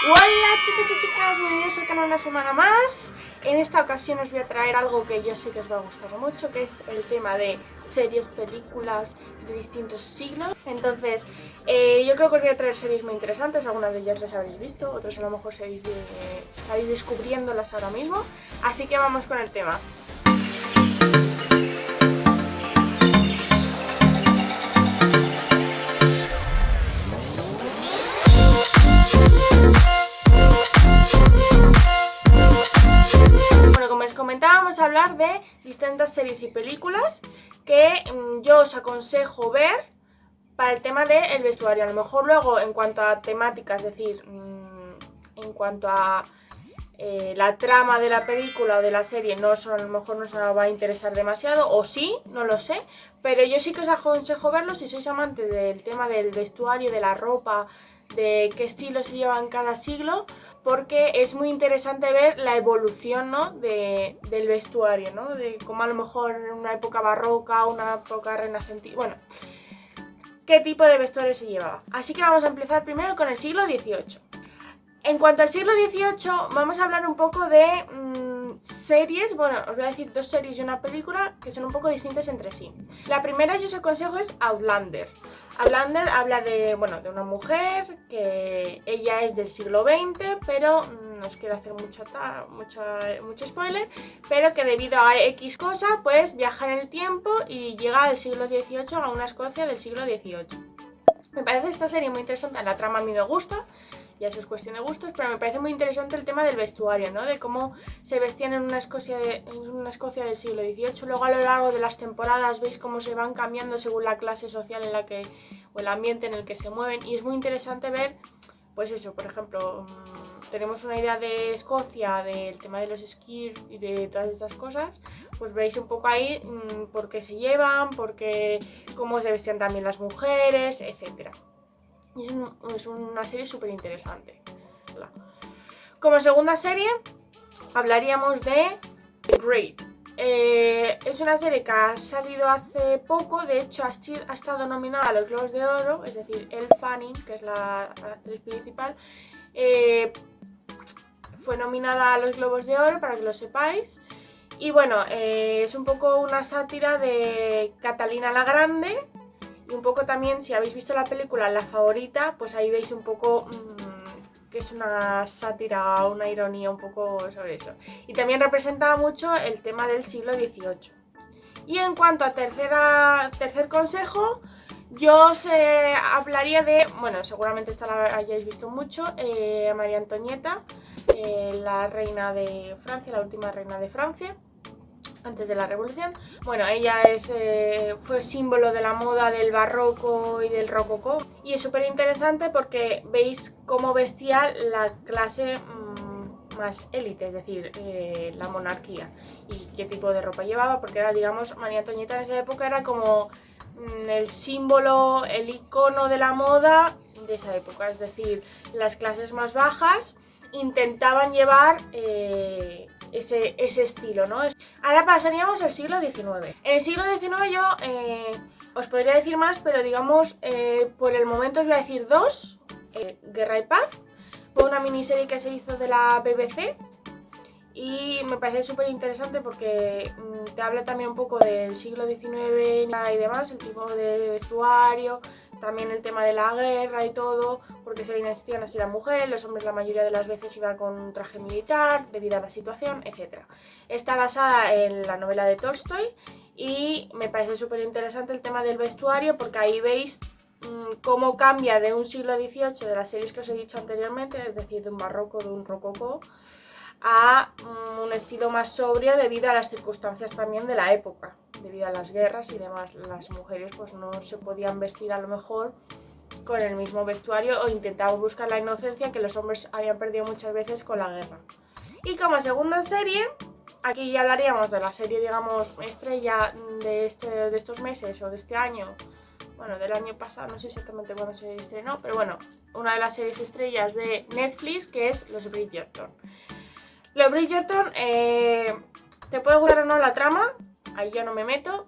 Hola chicos y chicas, bienvenidos al canal una semana más. En esta ocasión os voy a traer algo que yo sé que os va a gustar mucho, que es el tema de series, películas de distintos siglos. Entonces, yo creo que os voy a traer series muy interesantes, algunas de ellas las habréis visto, otras a lo mejor estáis descubriéndolas ahora mismo. Así que vamos con el tema. Bueno, como les comentaba, vamos a hablar de distintas series y películas que yo os aconsejo ver para el tema del vestuario. A lo mejor luego en cuanto a temática, es decir, en cuanto a la trama de la película o de la serie, a lo mejor no os va a interesar demasiado, o sí, no lo sé, pero yo sí que os aconsejo verlo si sois amantes del tema del vestuario, de la ropa, de qué estilo se lleva en cada siglo, porque es muy interesante ver la evolución, ¿no?, del vestuario, ¿no?, de cómo a lo mejor en una época barroca, una época renacentista, bueno, qué tipo de vestuario se llevaba. Así que vamos a empezar primero con el siglo XVIII. En cuanto al siglo XVIII, vamos a hablar un poco de series. Bueno, os voy a decir dos series y una película que son un poco distintas entre sí. La primera yo os aconsejo es Outlander. Outlander habla de una mujer que ella es del siglo XX, pero no os quiero hacer mucho spoiler, pero que debido a X cosa, pues viaja en el tiempo y llega al siglo XVIII, a una Escocia del siglo XVIII. Me parece esta serie muy interesante, la trama a mí me gusta, ya eso es cuestión de gustos, pero me parece muy interesante el tema del vestuario, ¿no?, de cómo se vestían en una Escocia del siglo XVIII. Luego a lo largo de las temporadas veis cómo se van cambiando según la clase social en la que, o el ambiente en el que se mueven, y es muy interesante ver, pues eso, por ejemplo, tenemos una idea de Escocia, del tema de los esquís y de todas estas cosas, pues veis un poco ahí por qué se llevan, cómo se vestían también las mujeres, etc. Y es una serie súper interesante. Como segunda serie hablaríamos de The Great. Es una serie que ha salido hace poco, de hecho ha estado nominada a los Globos de Oro, es decir, Elle Fanning, que es la actriz principal, fue nominada a los Globos de Oro, para que lo sepáis. Y bueno, es un poco una sátira de Catalina la Grande. Y un poco también, si habéis visto la película La Favorita, pues ahí veis un poco que es una sátira, una ironía un poco sobre eso. Y también representa mucho el tema del siglo XVIII. Y en cuanto a tercer consejo, yo os hablaría de, bueno, seguramente esta la hayáis visto mucho, María Antonieta, la reina de Francia, la última reina de Francia, antes de la Revolución. Bueno, ella fue símbolo de la moda del barroco y del rococó, y es súper interesante porque veis cómo vestía la clase más élite, es decir, la monarquía, y qué tipo de ropa llevaba, porque era, digamos, María Antonieta en esa época era como el símbolo, el icono de la moda de esa época, es decir, las clases más bajas intentaban llevar ese estilo, ¿no? Ahora pasaríamos al siglo XIX. En el siglo XIX yo os podría decir más, pero digamos, por el momento os voy a decir dos. Guerra y Paz fue una miniserie que se hizo de la BBC y me parece súper interesante porque te habla también un poco del siglo XIX y demás, el tipo de vestuario, también el tema de la guerra y todo, porque se vestían así las mujeres, los hombres la mayoría de las veces iban con un traje militar debido a la situación, etc. Está basada en la novela de Tolstoy y me parece súper interesante el tema del vestuario, porque ahí veis cómo cambia de un siglo XVIII, de las series que os he dicho anteriormente, es decir, de un barroco, de un rococó, a un estilo más sobrio debido a las circunstancias también de la época, debido a las guerras y demás. Las mujeres pues no se podían vestir a lo mejor con el mismo vestuario, o intentaban buscar la inocencia que los hombres habían perdido muchas veces con la guerra. Y como segunda serie, aquí ya hablaríamos de la serie, digamos, estrella de estos meses o de este año, bueno, del año pasado, no sé exactamente cuándo se estrenó, pero bueno, una de las series estrellas de Netflix, que es Los Bridgerton. Los Bridgerton, te puede gustar o no la trama, ahí ya no me meto,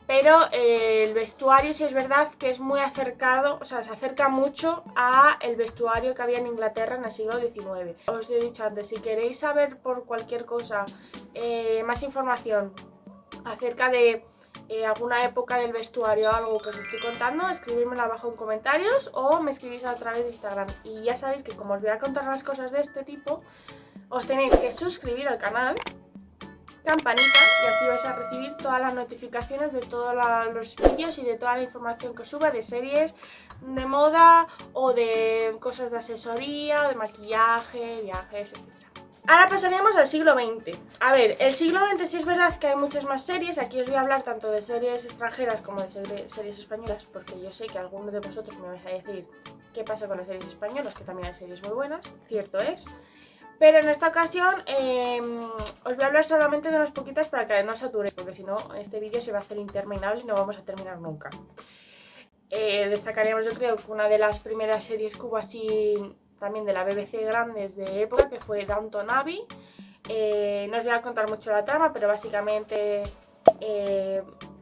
pero el vestuario sí es verdad que es muy acercado, o sea, se acerca mucho a el vestuario que había en Inglaterra en el siglo XIX. Os he dicho antes, si queréis saber por cualquier cosa más información acerca de alguna época del vestuario o algo que os estoy contando, escribírmelo abajo en comentarios o me escribís a través de Instagram. Y ya sabéis que como os voy a contar las cosas de este tipo, os tenéis que suscribir al canal, campanita, y así vais a recibir todas las notificaciones de todos los vídeos y de toda la información que os suba de series de moda o de cosas de asesoría, de maquillaje, viajes, etc. Ahora pasaríamos al siglo XX. A ver, el siglo XX sí es verdad que hay muchas más series. Aquí os voy a hablar tanto de series extranjeras como de series españolas, porque yo sé que algunos de vosotros me vais a decir qué pasa con las series españolas, que también hay series muy buenas, cierto es. Pero en esta ocasión os voy a hablar solamente de unas poquitas para que no saturéis, porque si no este vídeo se va a hacer interminable y no vamos a terminar nunca. Destacaríamos, yo creo, que una de las primeras series que hubo así también de la BBC grandes de época, que fue Downton Abbey. No os voy a contar mucho la trama, pero básicamente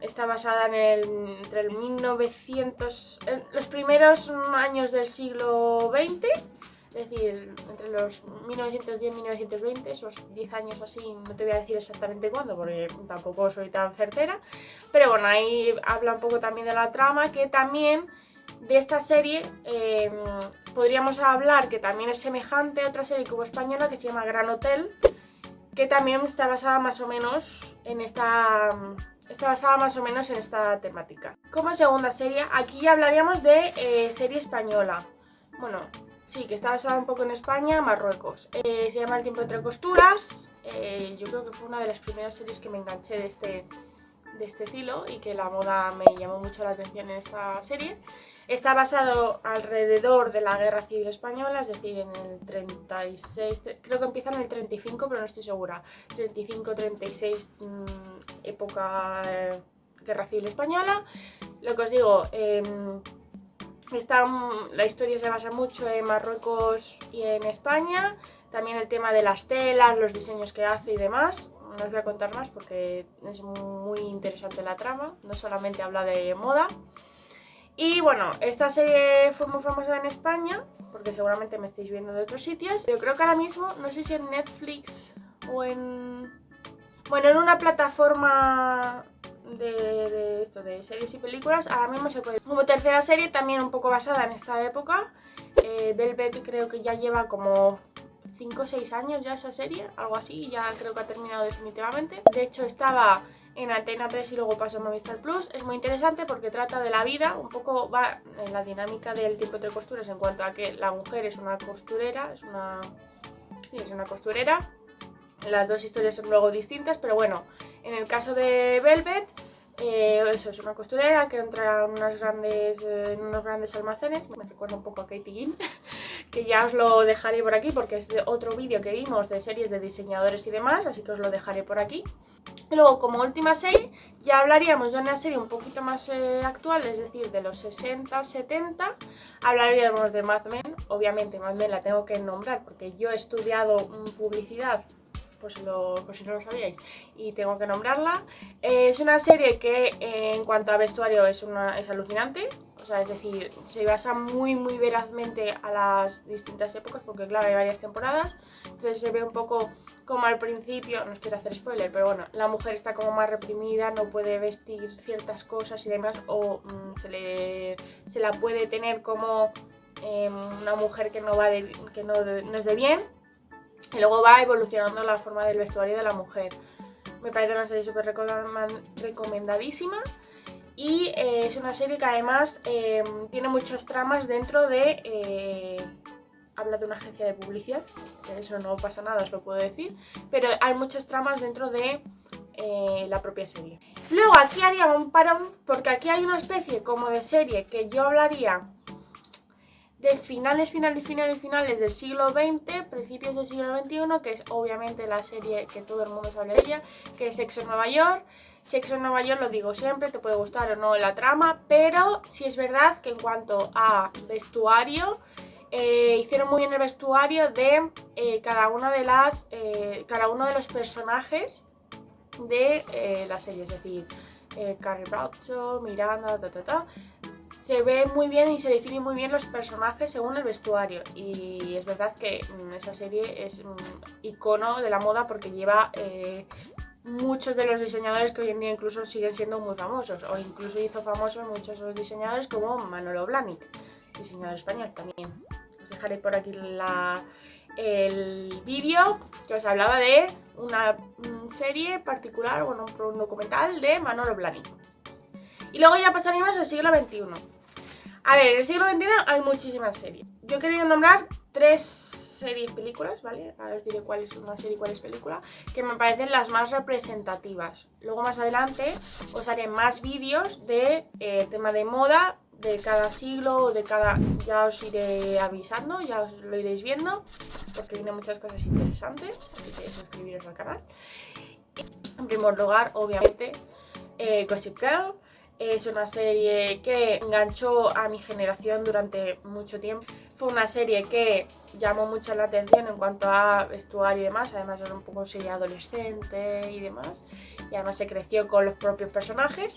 está basada entre el 1900, los primeros años del siglo XX, es decir, entre los 1910 y 1920, esos 10 años así, no te voy a decir exactamente cuándo, porque tampoco soy tan certera, pero bueno, ahí habla un poco también de la trama, que también de esta serie podríamos hablar que también es semejante a otra serie que hubo española que se llama Gran Hotel, que también está basada más o menos en esta temática. Como segunda serie, aquí ya hablaríamos de serie española. Bueno, sí, que está basada un poco en España, Marruecos. Se llama El tiempo entre costuras. Yo creo que fue una de las primeras series que me enganché de este estilo y que la moda me llamó mucho la atención en esta serie. Está basado alrededor de la Guerra Civil Española, es decir, en el 36, creo que empieza en el 35, pero no estoy segura. 35, 36, época Guerra Civil Española. Lo que os digo, la historia se basa mucho en Marruecos y en España. También el tema de las telas, los diseños que hace y demás. No os voy a contar más porque es muy interesante la trama, no solamente habla de moda. Y bueno, esta serie fue muy famosa en España, porque seguramente me estáis viendo de otros sitios. Yo creo que ahora mismo, no sé si en Netflix o en... Bueno, en una plataforma de series y películas, ahora mismo se puede. Como tercera serie, también un poco basada en esta época, Velvet creo que ya lleva como 5 o 6 años ya esa serie, algo así, ya creo que ha terminado definitivamente. De hecho estaba en Antena 3 y luego pasó a Movistar Plus. Es muy interesante porque trata de la vida, un poco va en la dinámica del tiempo entre costuras en cuanto a que la mujer es una costurera, es una costurera. Las dos historias son luego distintas, pero bueno, en el caso de Velvet, eso es una costurera que entra en unos grandes almacenes. Me recuerda un poco a Katie Ginn, que ya os lo dejaré por aquí porque es de otro vídeo que vimos de series de diseñadores y demás, así que os lo dejaré por aquí. Y luego, como última serie, ya hablaríamos de una serie un poquito más actual, es decir, de los 60, 70. Hablaríamos de Mad Men. Obviamente Mad Men la tengo que nombrar porque yo he estudiado publicidad, por si no lo sabíais, y tengo que nombrarla. Es una serie que en cuanto a vestuario es alucinante, o sea, es decir, se basa muy verazmente a las distintas épocas, porque claro, hay varias temporadas, entonces se ve un poco como al principio, no os quiero hacer spoiler, pero bueno, la mujer está como más reprimida, no puede vestir ciertas cosas y demás, o se la puede tener como una mujer que no es de bien. Y luego va evolucionando la forma del vestuario de la mujer. Me parece una serie súper recomendadísima. Y es una serie que además tiene muchas tramas dentro de... habla de una agencia de publicidad, que eso no pasa nada, os lo puedo decir. Pero hay muchas tramas dentro de la propia serie. Luego aquí haría un parón, porque aquí hay una especie como de serie que yo hablaría de finales del siglo XX, principios del siglo XXI, que es obviamente la serie que todo el mundo sabe de ella, que es Sexo en Nueva York. Sexo en Nueva York, lo digo siempre, te puede gustar o no la trama, pero sí es verdad que en cuanto a vestuario, hicieron muy bien el vestuario de cada uno de los personajes de la serie, es decir, Carrie Bradshaw, Miranda, se ve muy bien y se definen muy bien los personajes según el vestuario. Y es verdad que esa serie es un icono de la moda porque lleva muchos de los diseñadores que hoy en día incluso siguen siendo muy famosos, o incluso hizo famosos muchos de los diseñadores como Manolo Blahnik, diseñador español también. Os dejaré por aquí el vídeo que os hablaba de una serie particular, bueno, un documental de Manolo Blahnik. Y luego ya pasaremos al siglo XXI. A ver, en el siglo XXI hay muchísimas series. Yo he querido nombrar 3 series películas, ¿vale? Ahora os diré cuál es una serie y cuál es película, que me parecen las más representativas. Luego más adelante os haré más vídeos de tema de moda de cada siglo o de cada... Ya os iré avisando, ya os lo iréis viendo, porque vienen muchas cosas interesantes, así que suscribiros al canal. En primer lugar, obviamente, Gossip Girl. Es una serie que enganchó a mi generación durante mucho tiempo. Fue una serie que llamó mucho la atención en cuanto a vestuario y demás. Además era un poco serie adolescente y demás. Y además se creció con los propios personajes.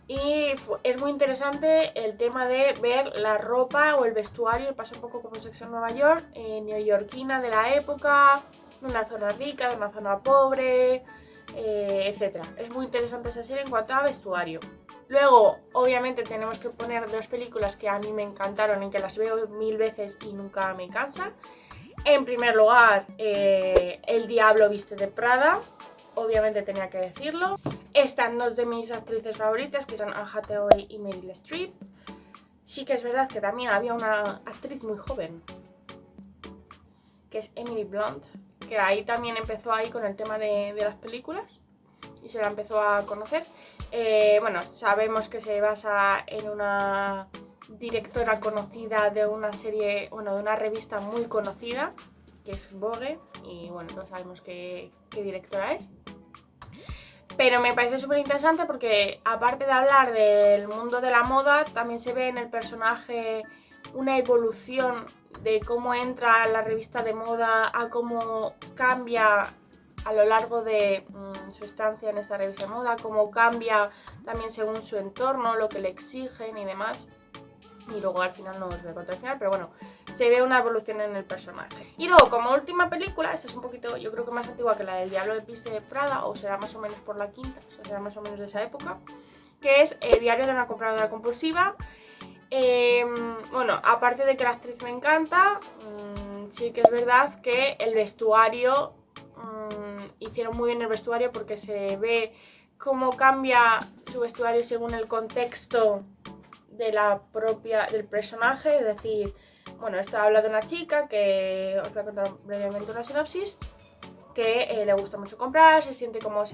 Y es muy interesante el tema de ver la ropa o el vestuario. Pasa un poco como Sexo en Nueva York, neoyorquina de la época, de una zona rica, de una zona pobre, etc. Es muy interesante esa serie en cuanto a vestuario. Luego, obviamente, tenemos que poner 2 películas que a mí me encantaron y que las veo 1000 veces y nunca me cansa. En primer lugar, El Diablo Viste de Prada, obviamente tenía que decirlo. Están 2 de mis actrices favoritas, que son Anne Hathaway y Meryl Streep. Sí que es verdad que también había una actriz muy joven, que es Emily Blunt, que ahí también empezó ahí con el tema de las películas y se la empezó a conocer. Bueno, sabemos que se basa en una directora conocida de una serie, bueno, de una revista muy conocida, que es Vogue, y bueno, todos sabemos qué directora es. Pero me parece súper interesante porque, aparte de hablar del mundo de la moda, también se ve en el personaje una evolución de cómo entra a la revista de moda a cómo cambia a lo largo de su estancia en esa revista de moda, cómo cambia también según su entorno, lo que le exigen y demás. Y luego al final no os voy a contar el final, pero bueno, se ve una evolución en el personaje. Y luego, como última película, esta es un poquito, yo creo que más antigua que la del Diablo Viste de Prada, o será más o menos por la quinta, o sea, será más o menos de esa época, que es El Diario de una compradora compulsiva. Bueno, aparte de que la actriz me encanta, sí que es verdad que el vestuario, hicieron muy bien el vestuario porque se ve cómo cambia su vestuario según el contexto de del personaje. Es decir, bueno, esto habla de una chica que os voy a contar brevemente una sinopsis, que le gusta mucho comprar, se siente como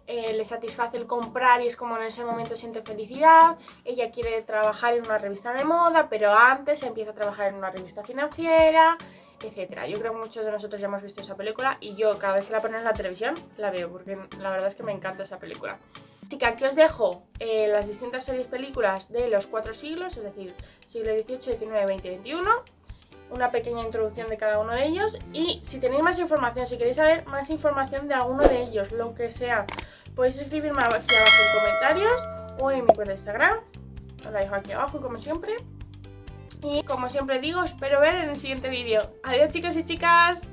le satisface el comprar y es como en ese momento siente felicidad. Ella quiere trabajar en una revista de moda, pero antes empieza a trabajar en una revista financiera, etcétera. Yo creo que muchos de nosotros ya hemos visto esa película y yo cada vez que la ponen en la televisión la veo porque la verdad es que me encanta esa película. Así que aquí os dejo las distintas series películas de los 4 siglos, es decir, siglo XVIII, XIX, XX y XXI. Una pequeña introducción de cada uno de ellos, y si tenéis más información, si queréis saber más información de alguno de ellos, lo que sea, podéis escribirme aquí abajo en comentarios o en mi cuenta de Instagram, os la dejo aquí abajo como siempre. Y como siempre digo, espero ver en el siguiente vídeo. Adiós chicos y chicas.